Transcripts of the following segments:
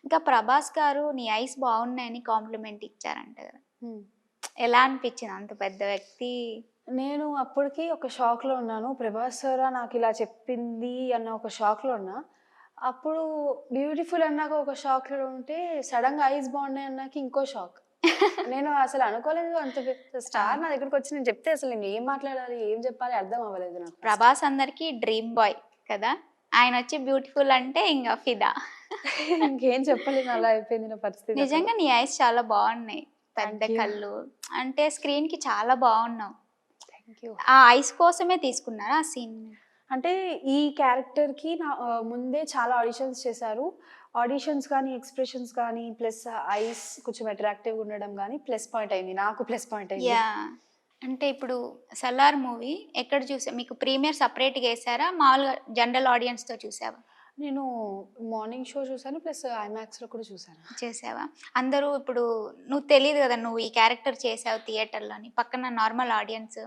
ఇంకా ప్రభాస్ గారు నీ ఐస్ బాగున్నాయని కాంప్లిమెంట్ ఇచ్చారంట కదా! హ్మ్. ఎలా అనిపించింది అంత పెద్ద వ్యక్తి? నేను అప్పటికి ఒక షాక్‌లో ఉన్నాను. 'ప్రభాస్ సారా' నాకిలా చెప్పింది అన్న ఒక షాక్‌లో ఉన్నా. అప్పుడు 'బ్యూటిఫుల్' అన్నాక ఒక షాక్‌లో ఉంటే, సడెన్‌గా 'ఐస్ బాగున్నాయి' అన్నాక ఇంకో షాక్. నేను అసలు అనుకోలేదు అంత పెద్ద స్టార్ నా దగ్గరకొచ్చి నేను చెప్తే అసలు నేను ఏం మాట్లాడాలి? ఏం చెప్పాలి? అర్థం అవ్వలేదు నాకు ఫస్ట్. ప్రభాస్ అందరికి డ్రీమ్ బాయ్ కదా! ఆయనొచ్చి బ్యూటిఫుల్ అంటే ఇంగ ఫిదా. ఇంకేం చెప్పలేను అలా అయిపోయింది నా పరిస్థితి అక్కడ. నిజంగా నీ ఐస్ చాలా బాగున్నాయి. పెద్ద థాంక్ యూ. కళ్ళు. అంటే స్క్రీన్‌కి చాలా బాగున్నావు. Thank you. ఆ ఐస్ కోసమే తీసుకున్నారా ఆ సీన్? అంటే ఈ క్యారెక్టర్‌కి ముందే చాలా ఆడిషన్స్ చేశారు. ఆడిషన్స్ గానీ, ఎక్స్‌ప్రెషన్స్ గానీ, ప్లస్ ఐస్ కొంచెం అట్రాక్టివ్‌గా ఉండడం గానీ ప్లస్ పాయింట్ అయింది. నాకు ప్లస్ పాయింట్ అయింది. యాహ్! అంటే ఇప్పుడు 'సలార్' మూవీ ఎక్కడ మీకు ప్రీమియర్ సెపరేట్‌గా ఎసారా? మామూలుగా జనరల్ ఆడియన్స్‌తో చూసావా? నేను మార్నింగ్ షో చూసాను. ప్లస్ ఐమాక్స్‌లో కూడా చూసాను. చేసావా? అందరూ ఇప్పుడు నువ్వు తెలీదు గదా! నువ్వు ఈ క్యారెక్టర్ చేసావు థియేటర్‌లో అని. పక్కన నార్మల్ ఆడియన్స్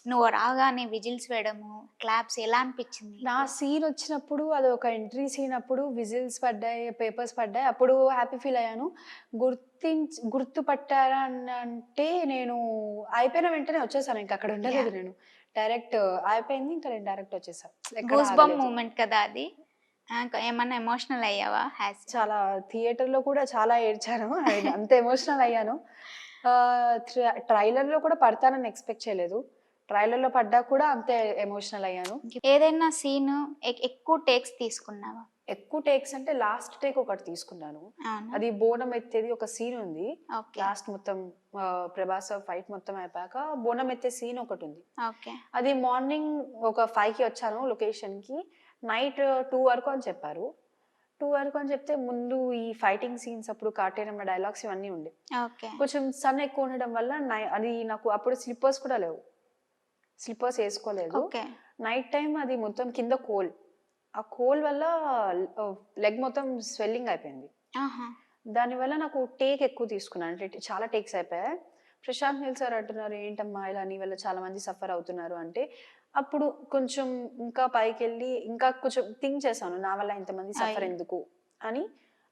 నువ్వు రాగానే విజిల్స్ వేయడము, క్లాప్స్ ఎలా అనిపిచ్చింది నా నీకు? సీనొచ్చినప్పుడు అదొక ఎంట్రీ సీనప్పుడు విజిల్స్ పడ్డాయి, పేపర్స్ పడ్డాయి. అప్పుడు హ్యాపీ ఫీల్ అయ్యాను. గుర్తుపట్టారా అంటే నేను అయిపోయిన వెంటనే వచ్చేసాను. ఇంక అక్కడ ఉండలేదు యాహ్! నేను. డైరెక్ట్ అయిపోయింది. ఇంక నేను డైరెక్ట్ వచ్చేసా. ఎక్కడ గూస్ బంప్ ఆగలేదు. మూమెంట్ కదా అది. ఏమన్నా ఎమోషనల్ అయ్యావా? చాలా థియేటర్‌లో కూడా చాలా ఏడ్చాను. అంత ఎమోషనల్ అయ్యాను. ట్రైలర్‌లో కూడా పడతానని ఎక్స్‌పెక్ట్ చేయలేదు. ట్రైలర్‌లో పడ్డా కూడా అంతే ఎమోషనల్ అయ్యాను. ఏదైనా సీను ఎక్కువ టేక్స్ తీసుకున్నావా? ఎక్కువ టేక్స్ అంటే లాస్ట్ టేక్ ఒకటి తీసుకున్నాను. అవునా? అది బోనం ఎత్తేది ఒక సీన్ ఉంది. ఓకే. లాస్ట్ మొత్తం ప్రభాస్ ఫైట్ మొత్తం అయిపోయాక బోనం ఎత్తే సీన్ ఒకటుంది. ఓకే. అది మార్నింగ్ ఒక 5కి వచ్చాను లొకేషన్‌కి. నైట్ 2 వరకు అని చెప్పారు. 2 వరకు అని చెప్తే ముందు ఈ ఫైటింగ్ సీన్స్ అప్పుడు కాటేరమ్మ డైలాగ్స్ ఇవన్నీ ఉండే. ఓకే. కొంచెం సన్ ఎక్కువ ఉండడం వల్ల అది నాకు అప్పుడు స్లిప్పర్స్ కూడా లేవు. స్లిప్పర్స్ ఏసుకోలేదు. ఓకే. నైట్ టైమ్ అది మొత్తం కింద కోల్డ్. ఆ కోల్డ్ వల్ల లెగ్ మొత్తం స్వెల్లింగ్ అయిపోయింది. ఆహా! దానివల్ల నాకు టేక్ ఎక్కువ తీసుకున్నాను. అంటే చాలా టేక్స్ అయిపోయాయి. ప్రశాంత్ నీల్ సార్ అంటున్నారు, "ఏంటమ్మా ఇలా నీ వల్ల చాలా మంది సఫర్ అవుతున్నారు" అంటే, అప్పుడు కొంచెం ఇంకా పైకెళ్ళి ఇంకా కొంచెం థింక్ చేశాను. నా వల్ల ఇంతమంది సఫర్ అయ్యో! ఎందుకు అని.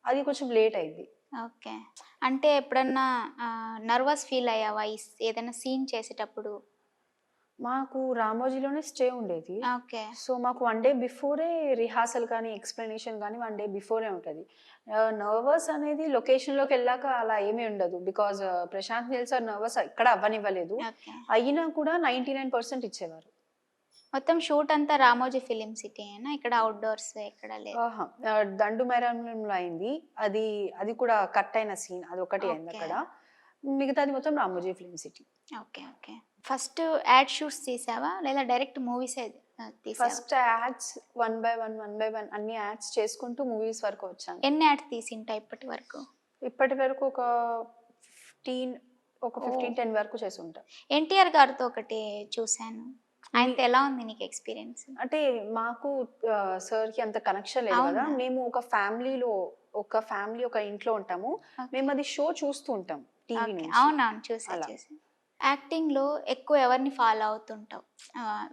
అది కొంచెం లేట్ అయింది. ఓకే. అంటే ఎప్పుడన్నా నర్వస్ ఫీల్ అయ్యావా? ఏదైనా సీన్ చేసేటప్పుడు? మాకు రామోజీలోనే స్టే ఉండేది. ఓకే. సో, మాకు 1 డే బిఫోరే రిహార్సల్ కానీ, ఎక్స్‌ప్లనేషన్ గానీ 1 డే బిఫోరే ఉంటది. నర్వస్ అనేది లొకేషన్‌లోకెళ్ళాక అలా ఏమీ ఉండదు. Because Prashanth Neel sir nervous ఎక్కడ అవ్వనివ్వలేదు. ఓకే. అయినా కూడా 99% ఇచ్చేవారు. మొత్తం షూట్ అంతా రామోజీ ఫిల్మ్ సిటీయేనా? ఇక్కడ ఔట్‌డోర్స్ ఎక్కడ లేదు. ఆహా! దండు మైదానంలో అయింది. అది అది కూడా కట్ అయిన సీన్ అదొకటి ఓకే. అయిందక్కడ. మిగతాది మొత్తం Ramoji film city. Okay. Okay. First ad shoots తీసావా? లేదా డైరెక్ట్ మూవీసే తీసావా? First ads one by one అన్ని యాడ్స్ చేసుకుంటూ మూవీస్ వరకు వచ్చాను. ఎన్ని యాడ్స్ తీసుంటావు ఇప్పటి వరకు? ఇప్పటి వరకు 15 ఓహ్! 10 వరకు చేసుంటా. ఎన్టీఆర్ గారితో ఒకటి చూసాను. మీ ఆయనతో ఎలా ఉంది నీకు ఎక్స్‌పీరియన్స్? అంటే మాకు సార్‌కి అంత కనెక్షన్ లేదు గదా! అవునా? మేము ఒక ఫ్యామిలీ ఒక ఇంట్లో ఉంటాము. ఓకే. మేమది షో చూస్తూ ఉంటాం టీవీ ఓకే. నుంచి. అవునవును. చూసా. అలా. చూసా. యాక్టింగ్‌లో ఎక్కువ ఎవరిని ఫాలో అవుతుంటావు?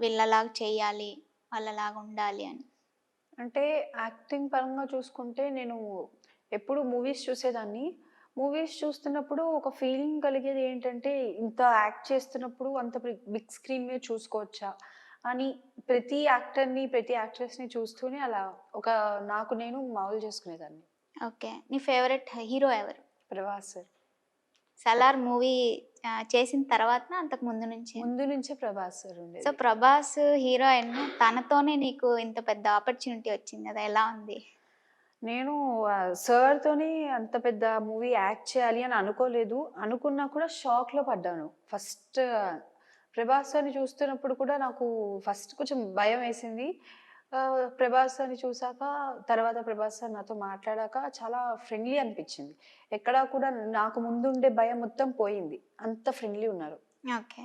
వీళ్ళలాగా చెయ్యాలి, వాళ్ళలాగా ఉండాలి అని. అంటే యాక్టింగ్ పరంగా చూసుకుంటే నేను ఎప్పుడు మూవీస్ చూసేదాన్ని. మూవీస్ చూస్తున్నప్పుడు ఒక ఫీలింగ్ కలిగేది ఏంటంటే, ఇంత యాక్ట్ చేస్తున్నప్పుడు అంత బిగ్ స్క్రీన్ మీద చూసుకోవచ్చా? అని ప్రతి యాక్టర్‌ని, ప్రతి యాక్ట్రెస్‌ని చూస్తూనే అలా ఒక నాకు నేను మావులు చేసుకునేదాన్ని. ఓకే. నీ ఫేవరెట్ హీరో ఎవరు? 'ప్రభాస్' సార్. 'సలార్' మూవీ చేసిన తర్వాతనా? అంతకు ముందు నుంచేనా? ముందు నుంచే 'ప్రభాస్' సార్ సో, ఉండేది. 'ప్రభాస్' హీరోయిన్ తనతోనే నీకు ఇంత పెద్ద ఆపర్చునిటీ వచ్చింది కదా! ఎలా ఉంది? నేను సార్‌తోని అంత పెద్ద మూవీ యాక్ట్ చేయాలి అని అనుకోలేదు. అనుకున్నా కూడా షాక్‌లో పడ్డాను. ఫస్ట్ 'ప్రభాస్' సార్‌ని చూస్తున్నప్పుడు కూడా నాకు ఫస్ట్ కొంచెం భయమేసింది. 'ప్రభాస్' సార్‌ని చూసాక తర్వాత 'ప్రభాస్' సార్ నాతో మాట్లాడాక చాలా ఫ్రెండ్లీ అనిపించింది. ఎక్కడా కూడా నాకు ముందుండే భయం మొత్తం పోయింది. అంత ఫ్రెండ్లీ ఉన్నారు. ఓకే.